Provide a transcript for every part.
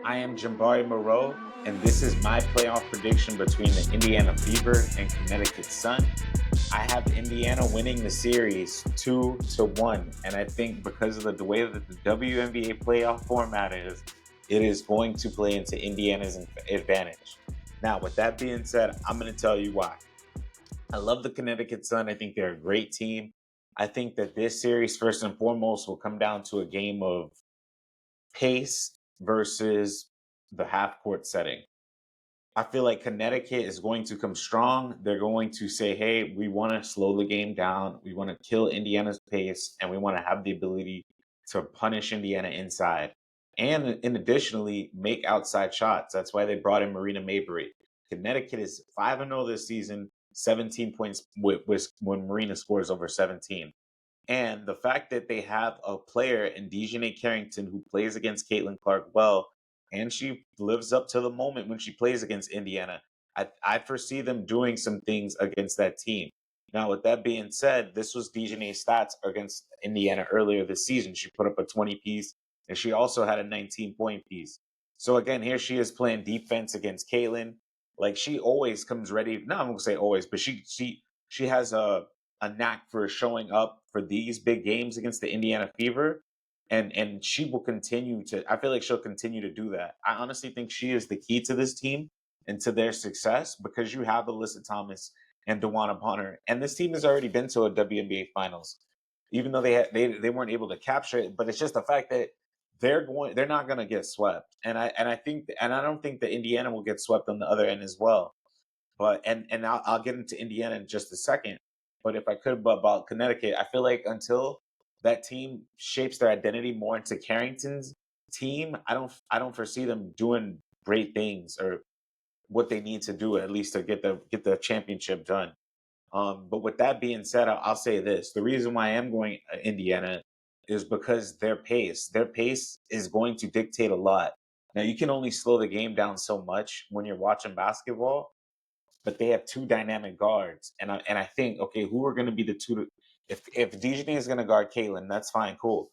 I am Jambari Moreau, and this is my playoff prediction between the Indiana Fever and Connecticut Sun. I have Indiana winning the series 2-1, and I think because of the way that the WNBA playoff format is, it is going to play into Indiana's advantage. Now, with that being said, I'm going to tell you why. I love the Connecticut Sun. I think they're a great team. I think that this series, first and foremost, will come down to a game of pace versus the half court setting. I feel like Connecticut is going to come strong. They're going to say, hey, we want to slow the game down. We want to kill Indiana's pace, and we want to have the ability to punish Indiana inside. And additionally, make outside shots. That's why they brought in Marina Mabrey. Connecticut is 5-0 this season, 17 points when Marina scores over 17. And the fact that they have a player in DeJounte Carrington who plays against Caitlin Clark well, and she lives up to the moment when she plays against Indiana, I foresee them doing some things against that team. Now, with that being said, this was DeJounte's stats against Indiana earlier this season. She put up a 20-piece, and she also had a 19-point piece. So again, here she is playing defense against Caitlin. Like, she always comes ready. No, I'm gonna say always, but she has a knack for showing up for these big games against the Indiana Fever. And she will continue to, I feel like she'll continue to do that. I honestly think she is the key to this team and to their success because you have Alyssa Thomas and DeWanna Bonner. And this team has already been to a WNBA finals, even though they weren't able to capture it. But it's just the fact that they're not going to get swept. And I don't think that Indiana will get swept on the other end as well. But and I'll get into Indiana in just a second. But if I could, about Connecticut, I feel like until that team shapes their identity more into Carrington's team, I don't foresee them doing great things or what they need to do at least to get the championship done. But with that being said, I'll say this: the reason why I am going Indiana is because their pace is going to dictate a lot. Now, you can only slow the game down so much when you're watching basketball, but they have two dynamic guards, and I think, okay, who are going to be the two? If DeJounte is going to guard Caitlin, that's fine, cool.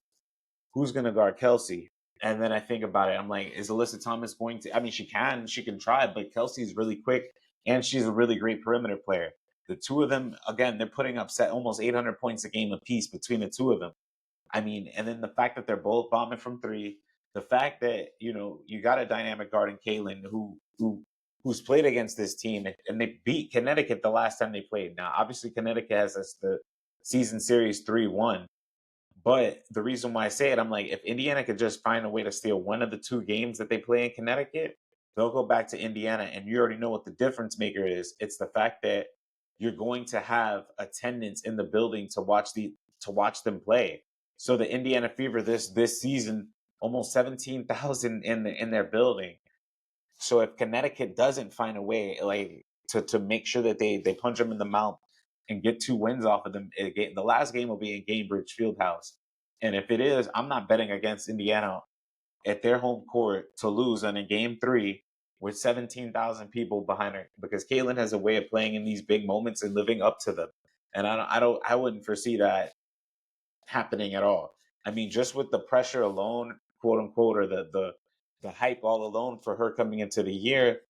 Who's going to guard Kelsey? And then I think about it, I'm like, is Alyssa Thomas going to? I mean, she can try, but Kelsey's really quick, and she's a really great perimeter player. The two of them, again, they're putting up almost 800 points a game apiece between the two of them. I mean, and then the fact that they're both bombing from three, the fact that you got a dynamic guard in Caitlin who's played against this team, and they beat Connecticut the last time they played. Now, obviously, Connecticut has the season series 3-1. But the reason why I say it, I'm like, if Indiana could just find a way to steal one of the two games that they play in Connecticut, they'll go back to Indiana. And you already know what the difference maker is. It's the fact that you're going to have attendance in the building to watch them play. So the Indiana Fever this season, almost 17,000 in their building. So if Connecticut doesn't find a way, like, to make sure that they punch them in the mouth and get 2 wins off of them, the last game will be in Gainbridge Fieldhouse. And if it is, I'm not betting against Indiana at their home court to lose on a game 3 with 17,000 people behind her, because Caitlin has a way of playing in these big moments and living up to them. And I wouldn't foresee that happening at all. I mean, just with the pressure alone, quote unquote, or the hype all alone for her coming into the year,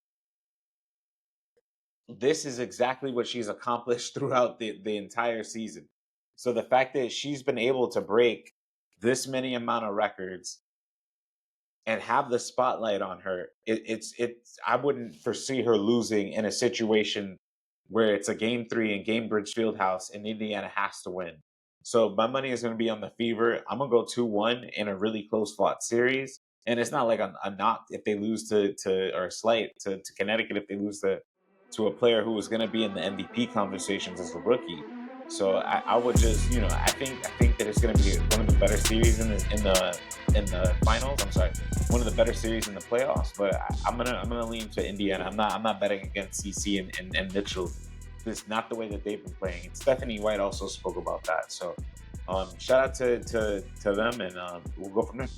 this is exactly what she's accomplished throughout the entire season. So the fact that she's been able to break this many amount of records and have the spotlight on her, it's I wouldn't foresee her losing in a situation where it's a game 3 in Gainbridge Fieldhouse and Indiana has to win. So my money is going to be on the Fever. I'm going to go 2-1 in a really close fought series. And it's not like a knock if they lose or a slight to Connecticut if they lose to a player who was going to be in the MVP conversations as a rookie. So I would just, I think that it's going to be one of the better series in the finals. I'm sorry, one of the better series in the playoffs. But I'm gonna lean to Indiana. I'm not betting against CC and Mitchell. This is not the way that they've been playing. And Stephanie White also spoke about that. So shout out to them, and we'll go from there.